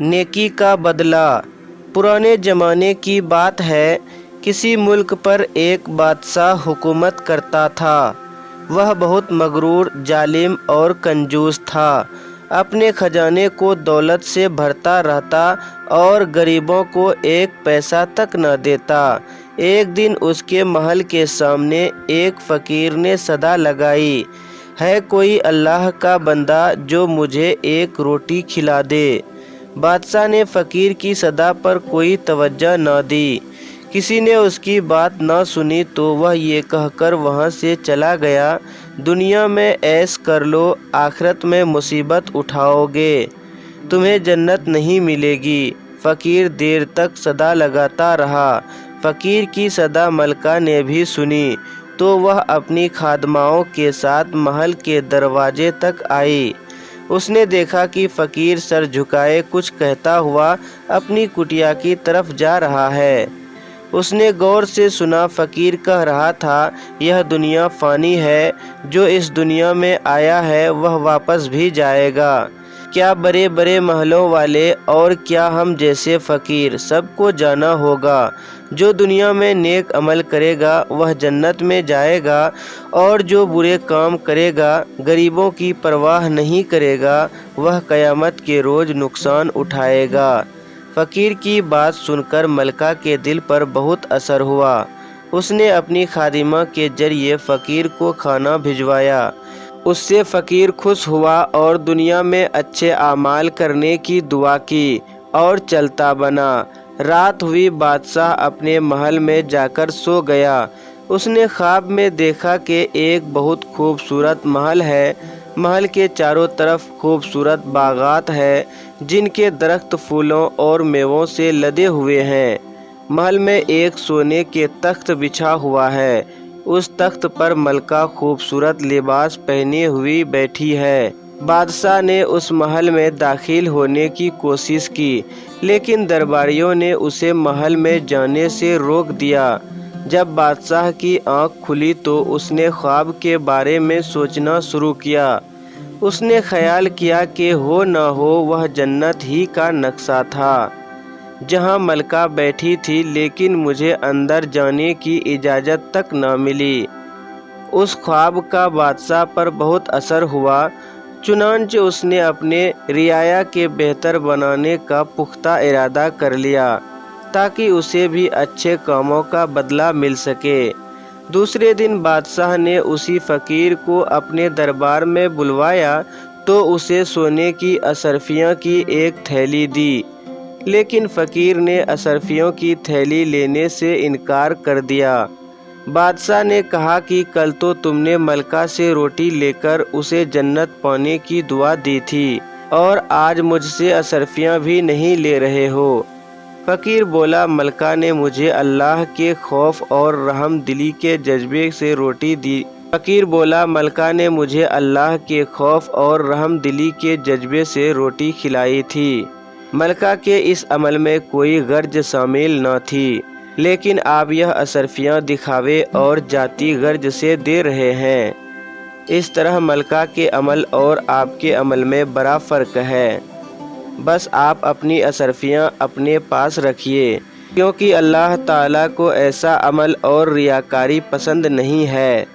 नेकी का बदला। पुराने ज़माने की बात है, किसी मुल्क पर एक बादशाह हुकूमत करता था। वह बहुत मगरूर, जालिम और कंजूस था। अपने खजाने को दौलत से भरता रहता और गरीबों को एक पैसा तक न देता। एक दिन उसके महल के सामने एक फ़कीर ने सदा लगाई, है कोई अल्लाह का बंदा जो मुझे एक रोटी खिला दे। बादशाह ने फ़कीर की सदा पर कोई तवज्जो न दी। किसी ने उसकी बात न सुनी तो वह ये कहकर वहाँ से चला गया, दुनिया में ऐश कर लो, आखिरत में मुसीबत उठाओगे, तुम्हें जन्नत नहीं मिलेगी। फ़कीर देर तक सदा लगाता रहा। फ़कीर की सदा मलका ने भी सुनी तो वह अपनी खादमाओं के साथ महल के दरवाजे तक आई। उसने देखा कि फ़कीर सर झुकाए कुछ कहता हुआ अपनी कुटिया की तरफ जा रहा है। उसने गौर से सुना, फ़कीर कह रहा था, यह दुनिया फ़ानी है, जो इस दुनिया में आया है वह वापस भी जाएगा। क्या बड़े बड़े महलों वाले और क्या हम जैसे फ़कीर, सबको जाना होगा। जो दुनिया में नेक अमल करेगा वह जन्नत में जाएगा और जो बुरे काम करेगा, गरीबों की परवाह नहीं करेगा, वह क़यामत के रोज़ नुकसान उठाएगा। फ़कीर की बात सुनकर मलका के दिल पर बहुत असर हुआ। उसने अपनी खादिमा के जरिए फ़कीर को खाना भिजवाया। उससे फ़कीर खुश हुआ और दुनिया में अच्छे आमाल करने की दुआ की और चलता बना। रात हुई, बादशाह अपने महल में जाकर सो गया। उसने ख्वाब में देखा कि एक बहुत खूबसूरत महल है। महल के चारों तरफ खूबसूरत बागात है जिनके दरख्त फूलों और मेवों से लदे हुए हैं। महल में एक सोने के तख्त बिछा हुआ है। उस तख्त पर मलका खूबसूरत लिबास पहने हुई बैठी है। बादशाह ने उस महल में दाखिल होने की कोशिश की, लेकिन दरबारियों ने उसे महल में जाने से रोक दिया। जब बादशाह की आंख खुली तो उसने ख्वाब के बारे में सोचना शुरू किया। उसने ख्याल किया कि हो न हो वह जन्नत ही का नक्शा था जहां मलका बैठी थी, लेकिन मुझे अंदर जाने की इजाज़त तक न मिली। उस ख्वाब का बादशाह पर बहुत असर हुआ। चुनांचे उसने अपने रियाया के बेहतर बनाने का पुख्ता इरादा कर लिया ताकि उसे भी अच्छे कामों का बदला मिल सके। दूसरे दिन बादशाह ने उसी फ़कीर को अपने दरबार में बुलवाया तो उसे सोने की अशरफियाँ की एक थैली दी, लेकिन फ़कीर ने अशरफियों की थैली लेने से इनकार कर दिया। बादशाह ने कहा कि कल तो तुमने मलका से रोटी लेकर उसे जन्नत पाने की दुआ दी थी और आज मुझसे अशरफियाँ भी नहीं ले रहे हो। फ़कीर बोला, मलका ने मुझे अल्लाह के खौफ और रहम दिली के जज्बे से रोटी दी। फ़कीर बोला, मलका ने मुझे अल्लाह के खौफ और रहम दिली के जज्बे से रोटी खिलाई थी। मलका के इस अमल में कोई गर्ज शामिल न थी, लेकिन आप यह अशरफियाँ दिखावे और जाती गर्ज से दे रहे हैं। इस तरह मलका के अमल और आपके अमल में बड़ा फ़र्क है। बस आप अपनी अशरफियाँ अपने पास रखिए, क्योंकि अल्लाह ताला को ऐसा अमल और रियाकारी पसंद नहीं है।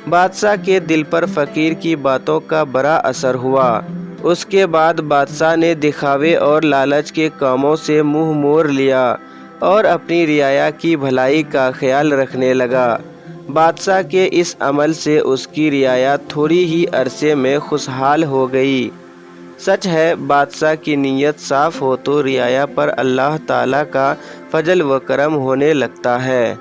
बादशाह के दिल पर फ़कीर की बातों का बड़ा असर हुआ। उसके बाद बादशाह ने दिखावे और लालच के कामों से मुंह मोड़ लिया और अपनी रियाया की भलाई का ख्याल रखने लगा। बादशाह के इस अमल से उसकी रियाया थोड़ी ही अरसे में खुशहाल हो गई। सच है, बादशाह की नीयत साफ़ हो तो रियाया पर अल्लाह ताला का फजल व करम होने लगता है।